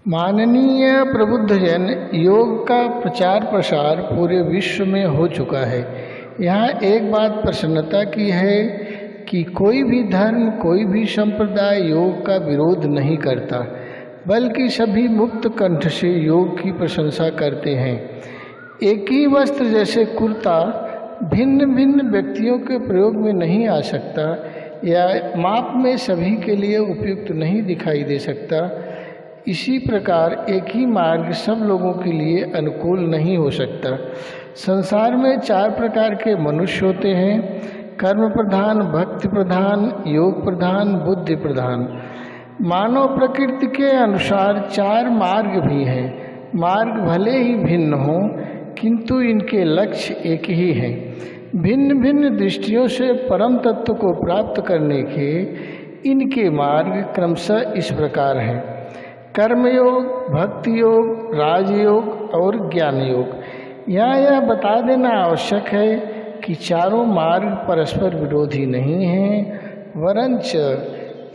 माननीय प्रबुद्धजन, योग का प्रचार प्रसार पूरे विश्व में हो चुका है। यहाँ एक बात प्रसन्नता की है कि कोई भी धर्म, कोई भी संप्रदाय योग का विरोध नहीं करता, बल्कि सभी मुक्त कंठ से योग की प्रशंसा करते हैं। एक ही वस्त्र जैसे कुर्ता भिन्न भिन्न व्यक्तियों के प्रयोग में नहीं आ सकता या माप में सभी के लिए उपयुक्त नहीं दिखाई दे सकता, इसी प्रकार एक ही मार्ग सब लोगों के लिए अनुकूल नहीं हो सकता। संसार में 4 प्रकार के मनुष्य होते हैं: कर्म प्रधान, भक्ति प्रधान, योग प्रधान, बुद्धि प्रधान। मानव प्रकृति के अनुसार 4 मार्ग भी हैं। मार्ग भले ही भिन्न हों, किंतु इनके लक्ष्य एक ही है। भिन्न भिन्न दृष्टियों से परम तत्व को प्राप्त करने के इनके मार्ग क्रमशः इस प्रकार हैं: कर्मयोग, भक्ति योग, राजयोग और ज्ञान योग। यहाँ यह बता देना आवश्यक है कि चारों मार्ग परस्पर विरोधी नहीं हैं, वरंच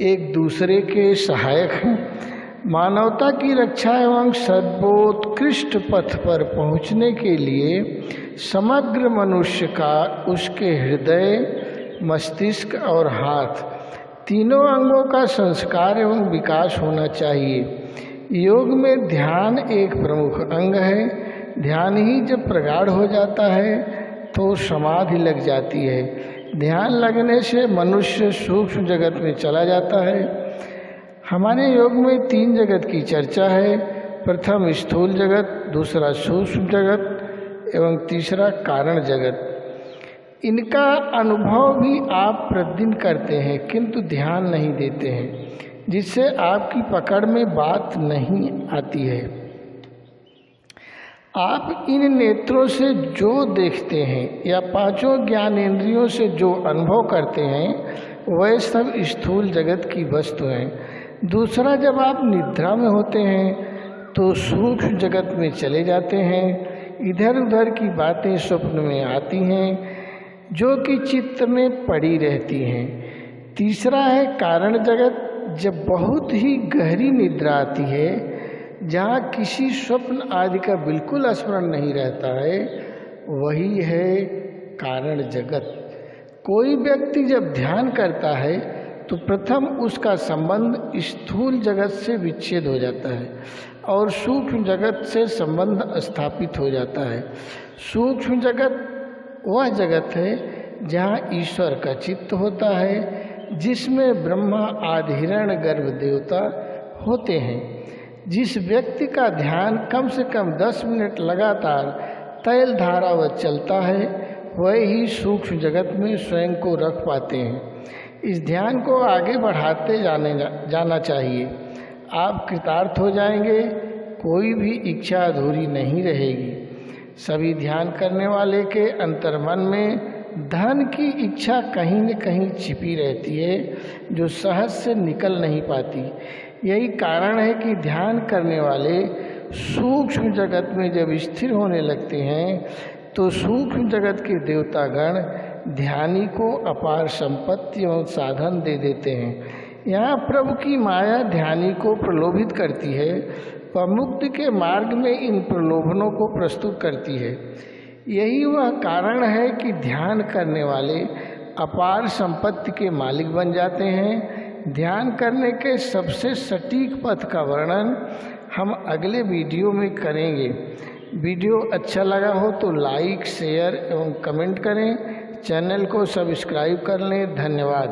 एक दूसरे के सहायक हैं। मानवता की रक्षा एवं सर्वोत्कृष्ट पथ पर पहुँचने के लिए समग्र मनुष्य का उसके हृदय, मस्तिष्क और हाथ तीनों अंगों का संस्कार एवं विकास होना चाहिए। योग में ध्यान एक प्रमुख अंग है। ध्यान ही जब प्रगाढ़ हो जाता है तो समाधि लग जाती है। ध्यान लगने से मनुष्य सूक्ष्म जगत में चला जाता है। हमारे योग में 3 जगत की चर्चा है: प्रथम स्थूल जगत, दूसरा सूक्ष्म जगत एवं तीसरा कारण जगत। इनका अनुभव भी आप प्रतिदिन करते हैं, किंतु ध्यान नहीं देते हैं, जिससे आपकी पकड़ में बात नहीं आती है। आप इन नेत्रों से जो देखते हैं या 5 ज्ञानेंद्रियों से जो अनुभव करते हैं, वह सब स्थूल जगत की वस्तु हैं। दूसरा, जब आप निद्रा में होते हैं तो सूक्ष्म जगत में चले जाते हैं। इधर उधर की बातें स्वप्न में आती हैं, जो कि चित्त में पड़ी रहती हैं। तीसरा है कारण जगत। जब बहुत ही गहरी निद्रा आती है, जहाँ किसी स्वप्न आदि का बिल्कुल स्मरण नहीं रहता है, वही है कारण जगत। कोई व्यक्ति जब ध्यान करता है तो प्रथम उसका संबंध स्थूल जगत से विच्छेद हो जाता है और सूक्ष्म जगत से संबंध स्थापित हो जाता है। सूक्ष्म जगत वह जगत है जहाँ ईश्वर का चित्त होता है, जिसमें ब्रह्मा आदि हिरण्य गर्भ देवता होते हैं। जिस व्यक्ति का ध्यान कम से कम 10 मिनट लगातार तैल धारावत चलता है, वह ही सूक्ष्म जगत में स्वयं को रख पाते हैं। इस ध्यान को आगे बढ़ाते जाना चाहिए। आप कृतार्थ हो जाएंगे, कोई भी इच्छा अधूरी नहीं रहेगी। सभी ध्यान करने वाले के अंतर्मन में धन की इच्छा कहीं न कहीं छिपी रहती है, जो सहज से निकल नहीं पाती। यही कारण है कि ध्यान करने वाले सूक्ष्म जगत में जब स्थिर होने लगते हैं तो सूक्ष्म जगत के देवतागण ध्यानी को अपार संपत्ति और साधन दे देते हैं। यहाँ प्रभु की माया ध्यानी को प्रलोभित करती है, वह मुक्ति के मार्ग में इन प्रलोभनों को प्रस्तुत करती है। यही वह कारण है कि ध्यान करने वाले अपार संपत्ति के मालिक बन जाते हैं। ध्यान करने के सबसे सटीक पथ का वर्णन हम अगले वीडियो में करेंगे। वीडियो अच्छा लगा हो तो लाइक, शेयर एवं कमेंट करें। चैनल को सब्सक्राइब कर लें। धन्यवाद।